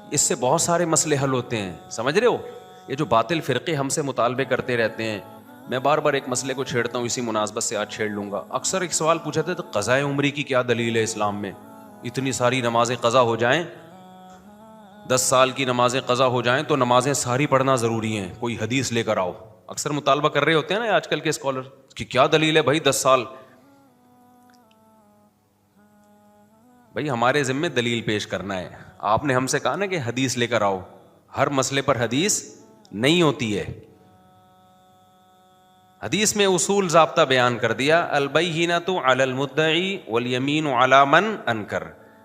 اس سے بہت سارے مسئلے حل ہوتے ہیں, سمجھ رہے ہو. یہ جو باطل فرقے ہم سے مطالبے کرتے رہتے ہیں, میں بار بار ایک مسئلے کو چھیڑتا ہوں, اسی مناسبت سے آج چھیڑ لوں گا. اکثر ایک سوال پوچھا تھا, تو قضاء عمری کی کیا دلیل ہے اسلام میں؟ اتنی ساری نمازیں قضا ہو جائیں, 10 سال کی نمازیں قضا ہو جائیں تو نمازیں ساری پڑھنا ضروری ہیں, کوئی حدیث لے کر آؤ. اکثر مطالبہ کر رہے ہوتے ہیں نا آج کل کے اسکالر کہ کیا دلیل ہے بھائی 10 سال. بھائی ہمارے ذمے دلیل پیش کرنا ہے. آپ نے ہم سے کہا نا کہ حدیث لے کر آؤ, ہر مسئلے پر حدیث نہیں ہوتی ہے. حدیث میں اصول ضابطہ بیان کر دیا, البینۃ علی المدعی والیمین علی من انکر.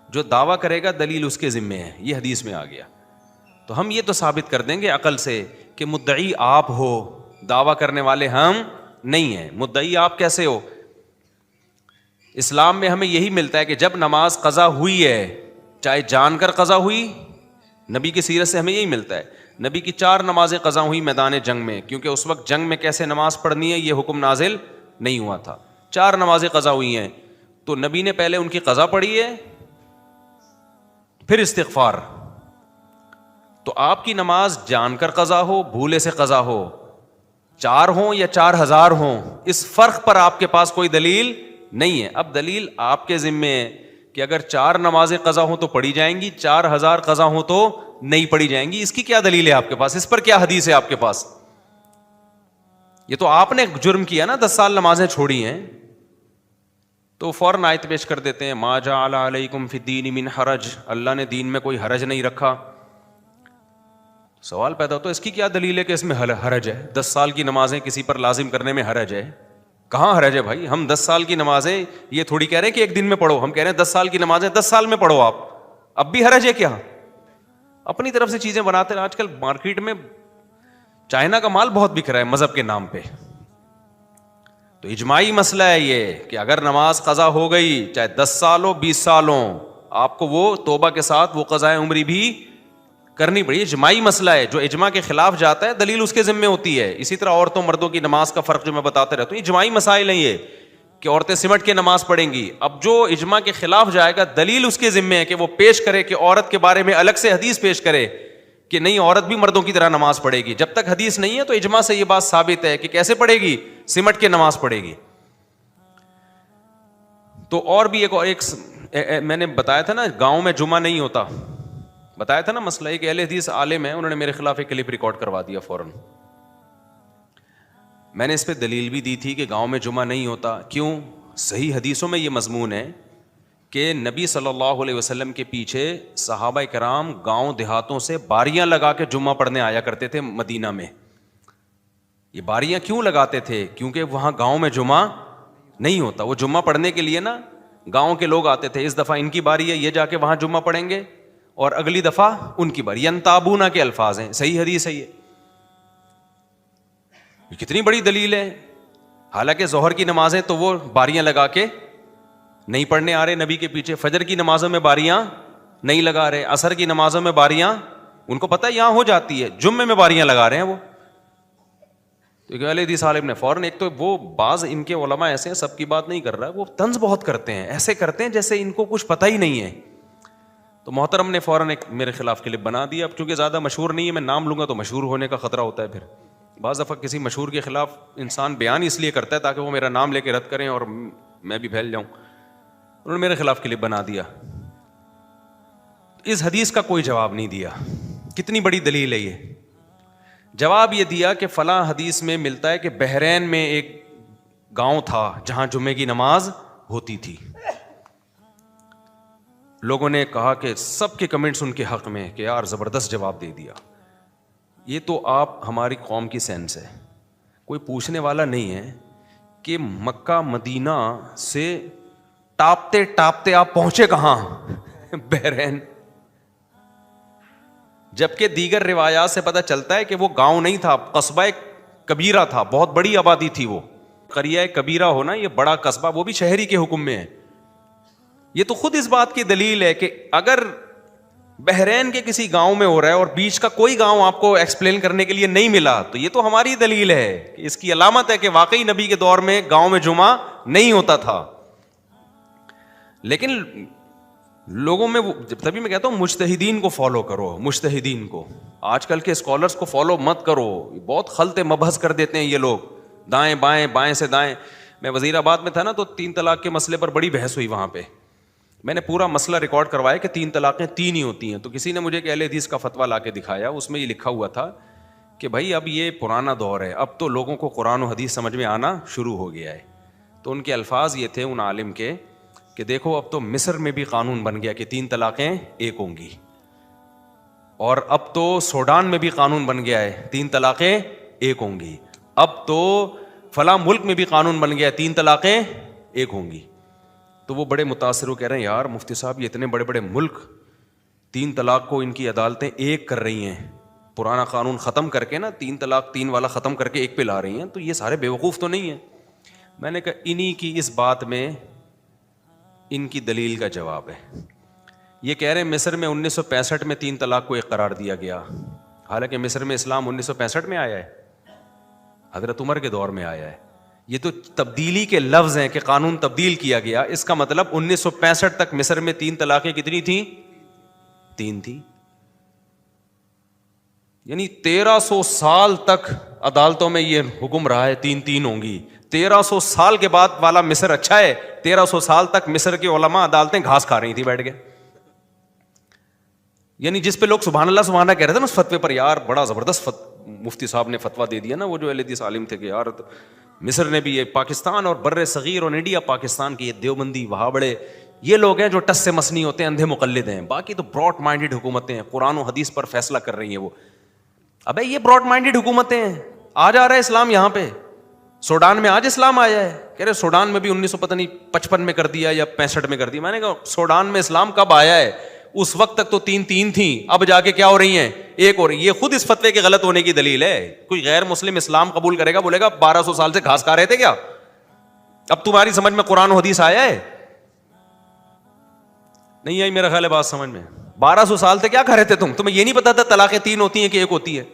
جو دعویٰ کرے گا دلیل اس کے ذمے ہے, یہ حدیث میں آ گیا. تو ہم یہ تو ثابت کر دیں گے عقل سے کہ مدعی آپ ہو, دعویٰ کرنے والے ہم نہیں ہیں. مدعی آپ کیسے ہو؟ اسلام میں ہمیں یہی ملتا ہے کہ جب نماز قضا ہوئی ہے, چاہے جان کر قضا ہوئی, نبی کی سیرت سے ہمیں یہی ملتا ہے. نبی کی 4 نمازیں قضا ہوئی میدان جنگ میں, کیونکہ اس وقت جنگ میں کیسے نماز پڑھنی ہے یہ حکم نازل نہیں ہوا تھا. 4 نمازیں قضا ہوئی ہیں, تو نبی نے پہلے ان کی قضا پڑھی ہے, پھر استغفار. تو آپ کی نماز جان کر قضا ہو, بھولے سے قضا ہو, 4 ہوں یا 4000 ہوں, اس فرق پر آپ کے پاس کوئی دلیل نہیں ہے. اب دلیل آپ کے ذمے ہے کہ اگر 4 نمازیں قضا ہوں تو پڑھی جائیں گی, 4000 قضا ہوں تو نہیں پڑھی جائیں گی. اس کی کیا دلیل ہے آپ کے پاس؟ اس پر کیا حدیث ہے آپ کے پاس؟ یہ تو آپ نے جرم کیا نا, 10 سال نمازیں چھوڑی ہیں, تو فوراً آیت پیش کر دیتے ہیں ما جعل علیکم فی الدین من حرج, اللہ نے دین میں کوئی حرج نہیں رکھا. سوال پیدا ہوتا ہے اس کی کیا دلیل ہے کہ اس میں حرج ہے؟ 10 سال کی نمازیں کسی پر لازم کرنے میں حرج ہے؟ کہاں حرج ہے بھائی؟ ہم 10 سال کی نمازیں یہ تھوڑی کہہ رہے ہیں کہ ایک دن میں پڑھو, ہم کہہ رہے ہیں 10 سال کی نمازیں 10 سال میں پڑھو آپ. اب بھی حرج ہے کیا؟ اپنی طرف سے چیزیں بناتے ہیں. آج کل مارکیٹ میں چائنا کا مال بہت بک رہا ہے مذہب کے نام پہ. تو اجماعی مسئلہ ہے یہ کہ اگر نماز قضا ہو گئی, چاہے 10 سال ہو 20 سال ہو, آپ کو وہ توبہ کے ساتھ وہ قضائے عمری بھی کرنی پڑی. اجماعی مسئلہ ہے, جو اجماع کے خلاف جاتا ہے دلیل اس کے ذمے ہوتی ہے. اسی طرح عورتوں مردوں کی نماز کا فرق جو میں بتاتے رہتا ہوں, اجماعی مسائل ہیں یہ کہ عورتیں سمٹ کے نماز پڑھیں گی. اب جو اجماع کے خلاف جائے گا دلیل اس کے ذمے ہے کہ وہ پیش کرے, کہ عورت کے بارے میں الگ سے حدیث پیش کرے کہ نہیں عورت بھی مردوں کی طرح نماز پڑھے گی. جب تک حدیث نہیں ہے تو اجماع سے یہ بات ثابت ہے کہ کیسے پڑھے گی, سمٹ کے نماز پڑھے گی. تو اور بھی ایک میں نے بتایا تھا نا گاؤں میں جمعہ نہیں ہوتا, بتایا تھا نا مسئلہ. ایک اہل حدیث عالم ہے, انہوں نے میرے خلاف ایک کلپ ریکارڈ کروا دیا فوراً. میں نے اس پہ دلیل بھی دی تھی کہ گاؤں میں جمعہ نہیں ہوتا. کیوں؟ صحیح حدیثوں میں یہ مضمون ہے کہ نبی صلی اللہ علیہ وسلم کے پیچھے صحابہ کرام گاؤں دیہاتوں سے باریاں لگا کے جمعہ پڑھنے آیا کرتے تھے مدینہ میں. یہ باریاں کیوں لگاتے تھے؟ کیونکہ وہاں گاؤں میں جمعہ نہیں ہوتا. وہ جمعہ پڑھنے کے لیے نا گاؤں کے لوگ آتے تھے, اس دفعہ ان کی باری ہے, یہ جا کے وہاں جمعہ پڑھیں گے, اور اگلی دفعہ ان کی باری. ینتابونا کے الفاظ ہیں, صحیح حدیث ہے یہ. کتنی بڑی دلیل ہے. حالانکہ ظہر کی نمازیں تو وہ باریاں لگا کے نہیں پڑھنے آ رہے نبی کے پیچھے, فجر کی نمازوں میں باریاں نہیں لگا رہے, عصر کی نمازوں میں باریاں ان کو پتہ ہے یہاں ہو جاتی ہے, جمعے میں باریاں لگا رہے ہیں وہ. تو اہل حدیث عالم نے فوراً, ایک تو وہ بعض ان کے علماء ایسے ہیں, سب کی بات نہیں کر رہا, وہ طنز بہت کرتے ہیں, ایسے کرتے ہیں جیسے ان کو کچھ پتہ ہی نہیں ہے. تو محترم نے فوراً ایک میرے خلاف کلپ بنا دیا. اب چونکہ زیادہ مشہور نہیں ہے, میں نام لوں گا تو مشہور ہونے کا خطرہ ہوتا ہے. پھر بعض دفعہ کسی مشہور کے خلاف انسان بیان اس لیے کرتا ہے تاکہ وہ میرا نام لے کے رد کریں اور میں بھی پھیل جاؤں. انہوں نے میرے خلاف کلپ بنا دیا. اس حدیث کا کوئی جواب نہیں دیا. کتنی بڑی دلیل ہے یہ. جواب یہ دیا کہ فلاں حدیث میں ملتا ہے کہ بحرین میں ایک گاؤں تھا جہاں جمعے کی نماز ہوتی تھی. لوگوں نے کہا کہ سب کے کمنٹس ان کے حق میں کہ یار زبردست جواب دے دیا. یہ تو آپ ہماری قوم کی سینس ہے. کوئی پوچھنے والا نہیں ہے کہ مکہ مدینہ سے ٹاپتے ٹاپتے آپ پہنچے کہاں؟ بحرین. جبکہ دیگر روایات سے پتہ چلتا ہے کہ وہ گاؤں نہیں تھا, قصبہ کبیرہ تھا, بہت بڑی آبادی تھی. وہ قریہ کبیرہ ہونا, یہ بڑا قصبہ, وہ بھی شہری کے حکم میں ہے. یہ تو خود اس بات کی دلیل ہے کہ اگر بحرین کے کسی گاؤں میں ہو رہا ہے اور بیچ کا کوئی گاؤں آپ کو ایکسپلین کرنے کے لیے نہیں ملا, تو یہ تو ہماری دلیل ہے کہ اس کی علامت ہے کہ واقعی نبی کے دور میں گاؤں میں جمعہ نہیں ہوتا تھا. لیکن لوگوں میں وہ، تبھی میں کہتا ہوں مجتہدین کو فالو کرو، مجتہدین کو، آج کل کے اسکالرس کو فالو مت کرو، بہت خلط مبحث کر دیتے ہیں یہ لوگ، دائیں بائیں بائیں سے دائیں. میں وزیر آباد میں تھا نا، تو 3 طلاق کے مسئلے پر بڑی بحث ہوئی وہاں پہ. میں نے پورا مسئلہ ریکارڈ کروایا کہ 3 طلاقیں 3 ہی ہوتی ہیں. تو کسی نے مجھے ایک اہل حدیث کا فتویٰ لا کے دکھایا، اس میں یہ لکھا ہوا تھا کہ بھائی اب یہ پرانا دور ہے، اب تو لوگوں کو قرآن و حدیث سمجھ میں آنا شروع ہو گیا ہے. تو ان کے الفاظ یہ تھے ان عالم کے کہ دیکھو اب تو مصر میں بھی قانون بن گیا کہ 3 طلاقیں ایک ہوں گی، اور اب تو سوڈان میں بھی قانون بن گیا ہے 3 طلاقیں ایک ہوں گی، اب تو فلاں ملک میں بھی قانون بن گیا ہے 3 طلاقیں ایک ہوں گی. تو وہ بڑے متاثر ہو کہہ رہے ہیں یار مفتی صاحب یہ اتنے بڑے بڑے ملک 3 طلاق کو ان کی عدالتیں ایک کر رہی ہیں، پرانا قانون ختم کر کے نا 3 طلاق 3 والا ختم کر کے ایک پہ لا رہی ہیں، تو یہ سارے بیوقوف تو نہیں ہیں. میں نے کہا انہی کی اس بات میں ان کی دلیل کا جواب ہے. یہ کہہ رہے ہیں مصر میں 1965 میں 3 طلاق کو ایک قرار دیا گیا، حالانکہ مصر میں اسلام 1965 میں آیا ہے، حضرت عمر کے دور میں آیا ہے. یہ تو تبدیلی کے لفظ ہیں کہ قانون تبدیل کیا گیا، اس کا مطلب 1965 تک مصر میں 3 طلاقیں کتنی تھیں؟ 3 تھی. یعنی 1300 سال تک عدالتوں میں یہ حکم رہا ہے 3 ہوں گی. 1300 سال کے بعد والا مصر اچھا ہے، 1300 سال تک مصر کے علماء عدالتیں گھاس کھا رہی تھی بیٹھ کے. یعنی جس پہ لوگ سبحان اللہ کہہ رہے تھے نا اس فتوے پر، یار بڑا زبردست مفتی صاحب نے فتویٰ دے دیا نا، وہ جو اہل حدیث عالم تھے کہ یار مصر نے بھی، یہ پاکستان اور بر صغیر اور انڈیا پاکستان کے یہ دیوبندی وہابڑے یہ لوگ ہیں جو ٹس سے مس نہیں ہوتے، اندھے مقلد ہیں، باقی تو براڈ مائنڈڈ حکومتیں ہیں، قرآن و حدیث پر فیصلہ کر رہی ہیں. وہ ابے یہ براڈ مائنڈڈ حکومتیں ہیں، آ جا رہا ہے اسلام یہاں پہ. سوڈان میں آج اسلام آیا ہے، کہہ رہے سوڈان میں بھی 1955 میں کر دیا یا 65 میں کر دیا. میں نے کہا سوڈان میں اسلام کب آیا ہے؟ اس وقت تک تو 3 تھیں، اب جا کے کیا ہو رہی ہیں؟ ایک ہو رہی. یہ خود اس فتوے کے غلط ہونے کی دلیل ہے. کوئی غیر مسلم اسلام قبول کرے گا، بولے گا 1200 سال سے گھاس کھا رہے تھے کیا؟ اب تمہاری سمجھ میں قرآن و حدیث آیا ہے؟ نہیں آئی میرا خیال ہے بات سمجھ میں. 1200 سال سے کیا کھا رہے تھے تمہیں یہ نہیں پتا تھا طلاقیں 3 ہوتی ہیں کہ ایک ہوتی ہے؟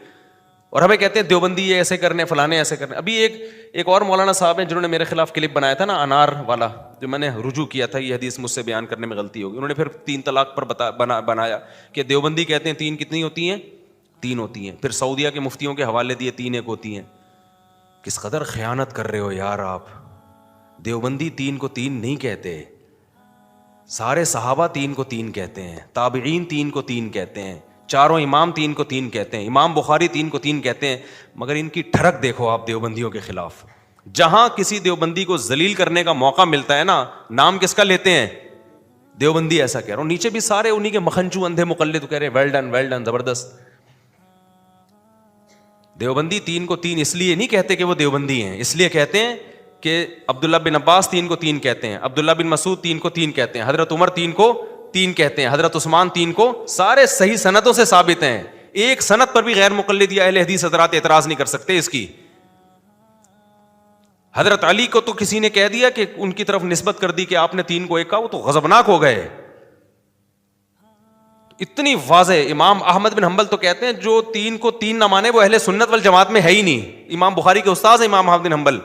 اور ہمیں کہتے ہیں دیوبندی یہ ایسے کرنے، فلانے ایسے کرنے. ابھی ایک اور مولانا صاحب ہیں جنہوں نے میرے خلاف کلپ بنایا تھا نا، انار والا، جو میں نے رجوع کیا تھا یہ حدیث مجھ سے بیان کرنے میں غلطی ہوگی. انہوں نے پھر 3 طلاق پر بنایا کہ دیوبندی کہتے ہیں 3 کتنی ہوتی ہیں؟ 3 ہوتی ہیں. پھر سعودیہ کے مفتیوں کے حوالے دیے 3 ایک ہوتی ہیں. کس قدر خیانت کر رہے ہو یار آپ. دیوبندی 3 کو 3 نہیں کہتے، سارے صحابہ 3 کو 3 کہتے ہیں، تابعین 3 کو 3 کہتے ہیں، چاروں امام 3 کو 3 کہتے ہیں، امام بخاری 3 کو 3 کہتے ہیں. مگر ان کی ٹھڑک دیکھو آپ دیوبندیوں کے خلاف. جہاں کسی دیوبندی کو ذلیل کرنے کا موقع ملتا ہے نا، نام کس کا لیتے ہیں؟ دیوبندی. ایسا کہہ رہا ہوں، نیچے بھی سارے انہی کے مکھنچو اندھے مقلد کہہ رہے ویل ڈن زبردست. دیوبندی 3 کو 3 اس لیے نہیں کہتے کہ وہ دیوبندی ہیں، اس لیے کہتے ہیں کہ عبداللہ بن عباس 3 کو 3 کہتے ہیں، عبداللہ بن مسعود 3 کو 3 کہتے ہیں، حضرت عمر 3 کو 3 کہتے ہیں، حضرت عثمان 3 کو. سارے صحیح سندوں سے ثابت ہیں. ایک سند پر بھی غیر مقلد یا اہل حدیث حضرات اعتراض نہیں کر سکتے اس کی. حضرت علی کو تو کسی نے کہہ دیا کہ ان کی طرف نسبت کر دی کہ آپ نے 3 کو 1 کہا، وہ تو غضبناک ہو گئے. اتنی واضح. امام احمد بن حنبل تو کہتے ہیں جو 3 کو 3 نہ مانے وہ اہل سنت والجماعت میں ہے ہی نہیں. امام بخاری کے استاد ہیں امام احمد بن حنبل.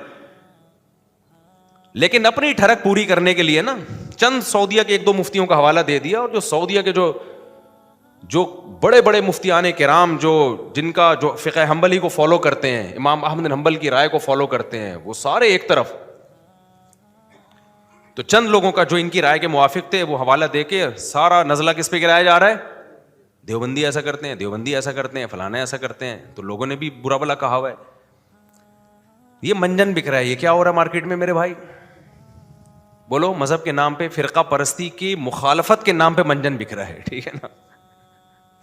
لیکن اپنی ٹھڑک پوری کرنے کے لیے نا چند سعودیہ کے 1-2 مفتیوں کا حوالہ دے دیا. اور جو سعودیہ کے جو بڑے بڑے مفتیان کرام جن کا جو فقہ حنبلی کو فالو کرتے ہیں، امام احمد بن حنبل کی رائے کو فالو کرتے ہیں، وہ سارے ایک طرف. تو چند لوگوں کا جو ان کی رائے کے موافق تھے وہ حوالہ دے کے سارا نزلہ کس پہ گرایا جا رہا ہے؟ دیوبندی ایسا کرتے ہیں، دیوبندی ایسا کرتے ہیں، فلانے ایسا کرتے ہیں. تو لوگوں نے بھی برا بلا کہا ہوا ہے. یہ منجن بک رہا ہے. یہ کیا ہو رہا ہے مارکیٹ میں میرے بھائی؟ بولو. مذہب کے نام پہ فرقہ پرستی کی مخالفت کے نام پہ منجن بک رہا ہے. ٹھیک ہے نا؟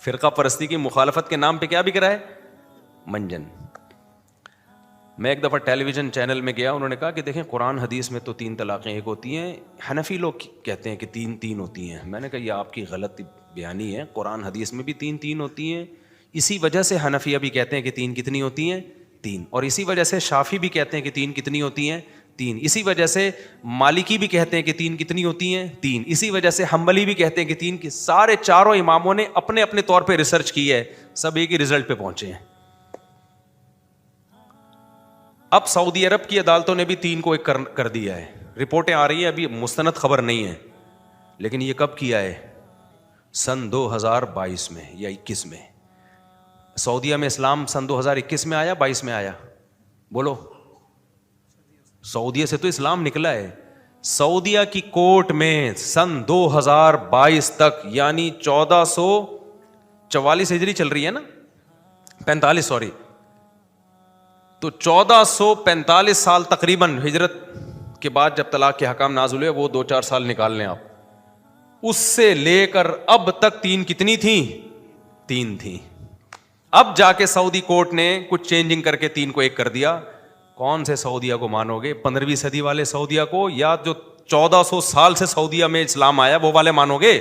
فرقہ پرستی کی مخالفت کے نام پہ کیا بک رہا ہے؟ منجن. میں ایک دفعہ ٹیلی ویژن چینل میں گیا، انہوں نے کہا کہ دیکھیں قرآن حدیث میں تو 3 طلاقیں ایک ہوتی ہیں، حنفی لوگ کہتے ہیں کہ 3 ہوتی ہیں. میں نے کہا یہ آپ کی غلط بیانی ہے. قرآن حدیث میں بھی 3 ہوتی ہیں. اسی وجہ سے حنفیہ بھی کہتے ہیں کہ 3 کتنی ہوتی ہیں؟ 3. اور اسی وجہ سے شافعی بھی کہتے ہیں کہ 3 کتنی ہوتی ہیں؟ 3. اسی وجہ سے مالکی بھی کہتے ہیں کہ 3 کتنی ہوتی ہیں؟ 3. اسی وجہ سے حنبلی بھی کہتے ہیں کہ 3 کی. سارے چاروں اماموں نے اپنے اپنے طور پہ ریسرچ کی ہے، سب ایک ہی رزلٹ پہ پہنچے ہیں. اب سعودی عرب کی عدالتوں نے بھی 3 کو 1 کر دیا ہے. رپورٹیں آ رہی ہیں، ابھی مستند خبر نہیں ہے، لیکن یہ کب کیا ہے؟ سن 2022 میں یا 21 میں. سعودیہ میں اسلام سن 2021 میں آیا 22 میں آیا؟ بولو. سعودیہ سے تو اسلام نکلا ہے. سعودیہ کی کورٹ میں سن 2022 تک یعنی 1444 ہجری چل رہی ہے نا, 45 سوری, تو 1445 سال تقریباً ہجرت کے بعد جب طلاق کے حکام نازل ہوئے, وہ 2-4 سال نکال لیں آپ, اس سے لے کر اب تک 3 کتنی تھیں؟ 3 تھیں. اب جا کے سعودی کورٹ نے کچھ چینجنگ کر کے 3 کو 1 کر دیا. کون سے سعودیہ کو مانو گے؟ 15ویں صدی والے سعودیہ کو, یا جو 1400 سال سے سعودیہ میں اسلام آیا وہ والے مانو گے؟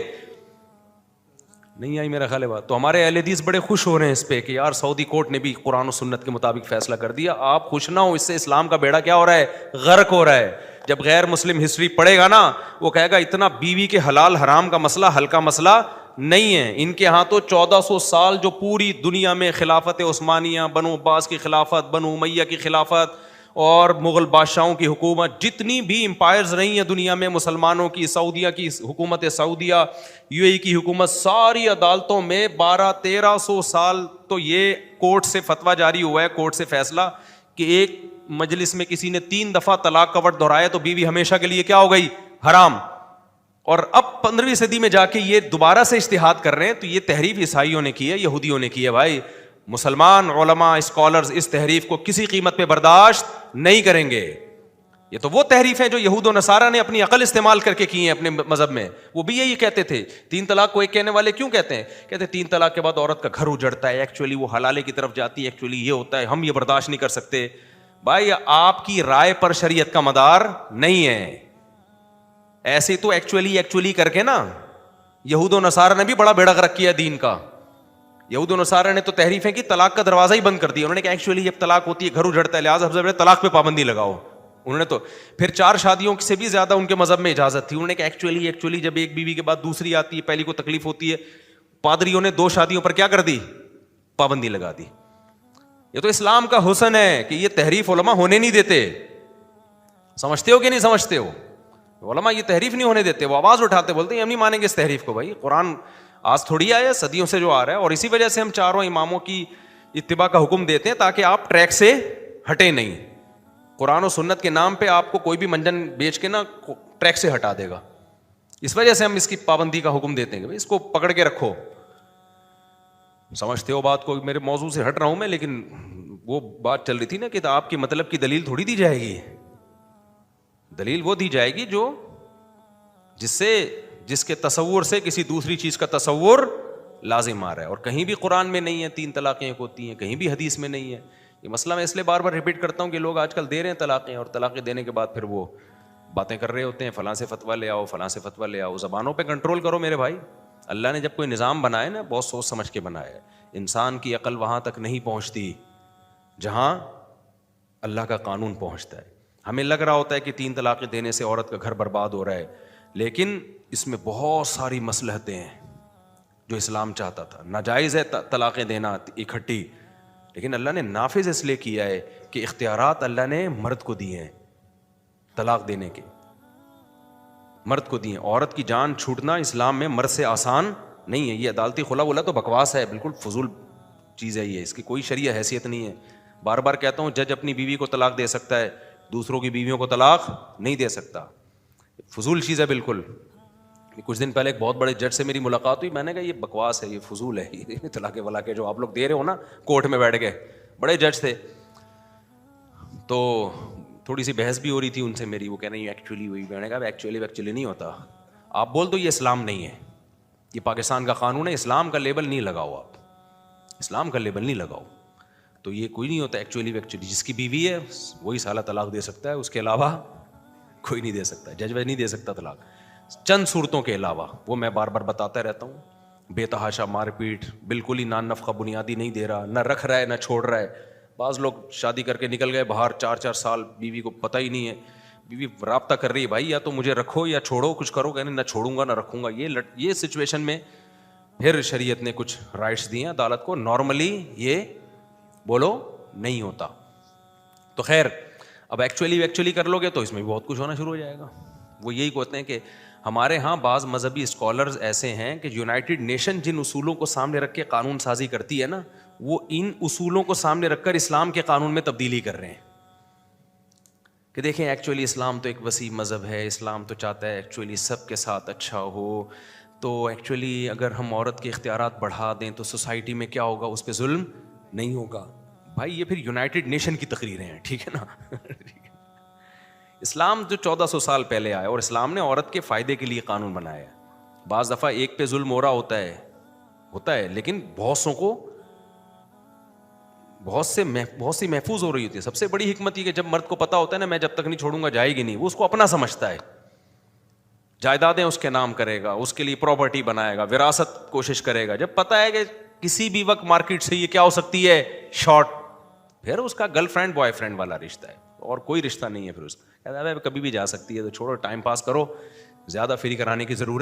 نہیں آئی میرا خیال ہے بات. تو ہمارے اہل حدیث بڑے خوش ہو رہے ہیں اس پہ کہ یار سعودی کورٹ نے بھی قرآن و سنت کے مطابق فیصلہ کر دیا. آپ خوش نہ ہو, اس سے اسلام کا بیڑا کیا ہو رہا ہے؟ غرق ہو رہا ہے. جب غیر مسلم ہسٹری پڑھے گا نا, وہ کہے گا اتنا بیوی کے حلال حرام کا مسئلہ ہلکا مسئلہ نہیں ہے. ان کے ہاں تو 1400 سال جو پوری دنیا میں خلافت عثمانیہ, بنو عباس کی خلافت, بنو امیہ کی خلافت اور مغل بادشاہوں کی حکومت, جتنی بھی امپائرز رہی ہیں دنیا میں مسلمانوں کی, سعودیہ کی حکومت سعودیہ, یو اے کی حکومت, ساری عدالتوں میں 1200-1300 سال تو یہ کورٹ سے فتویٰ جاری ہوا ہے, کورٹ سے فیصلہ, کہ ایک مجلس میں کسی نے 3 دفعہ طلاق کا ورڈ دہرایا تو بیوی ہمیشہ کے لیے کیا ہو گئی؟ حرام. اور اب 15ویں صدی میں جا کے یہ دوبارہ سے اجتہاد کر رہے ہیں. تو یہ تحریف عیسائیوں نے کی ہے, یہودیوں نے کی ہے. بھائی مسلمان علماء اسکالرز اس تحریف کو کسی قیمت پہ برداشت نہیں کریں گے. یہ تو وہ تحریف ہیں جو یہود و نصارہ نے اپنی عقل استعمال کر کے کی ہیں اپنے مذہب میں. وہ بھی یہی کہتے تھے. 3 طلاق کو 1 کہنے والے کیوں کہتے ہیں؟ کہتے ہیں 3 طلاق کے بعد عورت کا گھر اجڑتا ہے, ایکچولی وہ حلالے کی طرف جاتی ہے, ایکچولی یہ ہوتا ہے, ہم یہ برداشت نہیں کر سکتے. بھائی آپ کی رائے پر شریعت کا مدار نہیں ہے. ایسے تو ایکچولی کر کے نا یہود و نصارہ نے بھی بڑا بیڑا غرق کیا دین کا. یہود و نصارہ نے تو تحریفیں کی, طلاق کا دروازہ ہی بند کر دیا. انہوں نے کہا ایکچولی جب طلاق ہوتی ہے گھر اجڑتا ہے, لہٰذا سب سے طلاق پہ پابندی لگاؤ. انہوں نے تو پھر 4 شادیوں سے بھی زیادہ ان کے مذہب میں اجازت تھی. انہوں نے کہا ایکچولی جب ایک بیوی کے بعد دوسری آتی ہے, پہلی کو تکلیف ہوتی ہے, پادریوں نے 2 شادیوں پر کیا کر دی؟ پابندی لگا دی. یہ تو اسلام کا حسن ہے کہ یہ تحریف علماء ہونے نہیں دیتے. سمجھتے ہو کہ نہیں سمجھتے ہو؟ علماء یہ تحریف نہیں ہونے دیتے. وہ آواز اٹھاتے, بولتے ہیں ہم نہیں مانیں گے اس تحریف کو. بھائی قرآن آج تھوڑی آیا, صدیوں سے جو آ رہا ہے, اور اسی وجہ سے ہم چاروں اماموں کی اتباع کا حکم دیتے ہیں تاکہ آپ ٹریک سے ہٹے نہیں. قرآن و سنت کے نام پہ آپ کو کوئی بھی منجن بیچ کے نا ٹریک سے ہٹا دے گا. اس وجہ سے ہم اس کی پابندی کا حکم دیتے ہیں کہ اس کو پکڑ کے رکھو. سمجھتے ہو بات کو؟ میرے موضوع سے ہٹ رہا ہوں میں, لیکن وہ بات چل رہی تھی نا کہ آپ کی مطلب کی دلیل تھوڑی دی جائے گی. دلیل وہ دی جائے گی جو جس کے تصور سے کسی دوسری چیز کا تصور لازم آ رہا ہے. اور کہیں بھی قرآن میں نہیں ہے 3 طلاقیں ہوتی ہیں, کہیں بھی حدیث میں نہیں ہے. یہ مسئلہ میں اس لیے بار بار ریپیٹ کرتا ہوں کہ لوگ آج کل دے رہے ہیں طلاقیں, اور طلاقیں دینے کے بعد پھر وہ باتیں کر رہے ہوتے ہیں, فلاں سے فتویٰ لے آؤ, فلاں سے فتویٰ لے آؤ. زبانوں پہ کنٹرول کرو میرے بھائی. اللہ نے جب کوئی نظام بنایا نا, بہت سوچ سمجھ کے بنایا ہے. انسان کی عقل وہاں تک نہیں پہنچتی جہاں اللہ کا قانون پہنچتا ہے. ہمیں لگ رہا ہوتا ہے کہ 3 طلاقیں دینے سے عورت کا گھر برباد ہو رہا ہے, لیکن اس میں بہت ساری مصلحتیں ہیں جو اسلام چاہتا تھا. ناجائز ہے طلاقیں دینا اکٹھی, لیکن اللہ نے نافذ اس لیے کیا ہے کہ اختیارات اللہ نے مرد کو دیے ہیں طلاق دینے کے, مرد کو دیے. عورت کی جان چھوٹنا اسلام میں مرد سے آسان نہیں ہے. یہ عدالتی خلا ولا تو بکواس ہے, بالکل فضول چیز ہے یہ, اس کی کوئی شرعی حیثیت نہیں ہے. بار بار کہتا ہوں, جج اپنی بیوی کو طلاق دے سکتا ہے, دوسروں کی بیویوں کو طلاق نہیں دے سکتا. فضول چیز ہے بالکل. کچھ دن پہلے ایک بہت بڑے جج سے میری ملاقات ہوئی, میں نے کہا یہ بکواس ہے, یہ فضول ہے, یہ طلاق ولا کے جو آپ لوگ دے رہے ہو نا کورٹ میں بیٹھ کے. بڑے جج تھے, تو تھوڑی سی بحث بھی ہو رہی تھی ان سے میری. وہ کہہ رہے ہیں ایکچولی ہوئی. میں نے کہا ایکچولی نہیں ہوتا. آپ بول دو یہ اسلام نہیں ہے, یہ پاکستان کا قانون ہے, اسلام کا لیبل نہیں لگاؤ, آپ اسلام کا لیبل نہیں لگاؤ. تو یہ کوئی نہیں ہوتا ایکچولی. جس کی بیوی ہے وہی سالہ طلاق دے سکتا ہے, اس کے علاوہ کوئی نہیں دے سکتا. جج وج نہیں دے سکتا طلاق, چند صورتوں کے علاوہ. وہ میں بار بار بتاتا رہتا ہوں. بے تحاشا مار پیٹ, بالکل ہی نان نفقہ بنیادی نہیں دے رہا, نہ رکھ رہا ہے نہ چھوڑ رہا ہے. بعض لوگ شادی کر کے نکل گئے باہر, 4 سال بیوی کو پتہ ہی نہیں ہے. بیوی رابطہ کر رہی ہے, بھائی یا تو مجھے رکھو یا چھوڑو, کچھ کرو. کہنے نہ چھوڑوں گا نہ رکھوں گا. یہ سچویشن میں پھر شریعت نے کچھ رائٹس دیے عدالت کو. نارملی یہ بولو نہیں ہوتا. تو خیر, اب ایکچولی کر لو گے تو اس میں بھی بہت کچھ ہونا شروع ہو جائے گا. وہ یہی کہتے ہیں کہ ہمارے ہاں بعض مذہبی اسکالرز ایسے ہیں کہ یونائٹڈ نیشن جن اصولوں کو سامنے رکھ کے قانون سازی کرتی ہے نا, وہ ان اصولوں کو سامنے رکھ کر اسلام کے قانون میں تبدیلی کر رہے ہیں کہ دیکھیں ایکچولی اسلام تو ایک وسیع مذہب ہے, اسلام تو چاہتا ہے ایکچولی سب کے ساتھ اچھا ہو, تو ایکچولی اگر ہم عورت کے اختیارات بڑھا دیں تو سوسائٹی میں کیا ہوگا, اس پہ ظلم نہیں ہوگا. بھائی یہ پھر یونائٹڈ نیشن کی تقریریں ہیں, ٹھیک ہے نا. اسلام جو 1400 سال پہلے آیا, اور اسلام نے عورت کے فائدے کے لیے قانون بنایا ہے. بعض دفعہ ایک پہ ظلم ہو رہا ہوتا ہے لیکن بہتوں کو بہت سی محفوظ ہو رہی ہوتی ہے. سب سے بڑی حکمت یہ کہ جب مرد کو پتا ہوتا ہے نا میں جب تک نہیں چھوڑوں گا جائے گی نہیں, وہ اس کو اپنا سمجھتا ہے, جائیدادیں اس کے نام کرے گا, اس کے لیے پراپرٹی بنائے گا, وراثت کوشش کرے گا. جب پتا ہے کہ کسی بھی وقت مارکیٹ سے یہ کیا ہو سکتی ہے, شارٹ, پھر اس کا گرل فرینڈ بوائے فرینڈ والا رشتہ ہے اور کوئی رشتہ نہیں ہے. پھر اس کا کبھی بھی جا سکتی ہے, تو چھوڑو, ٹائم پاس کرو, زیادہ فری کرانے کی ضرورت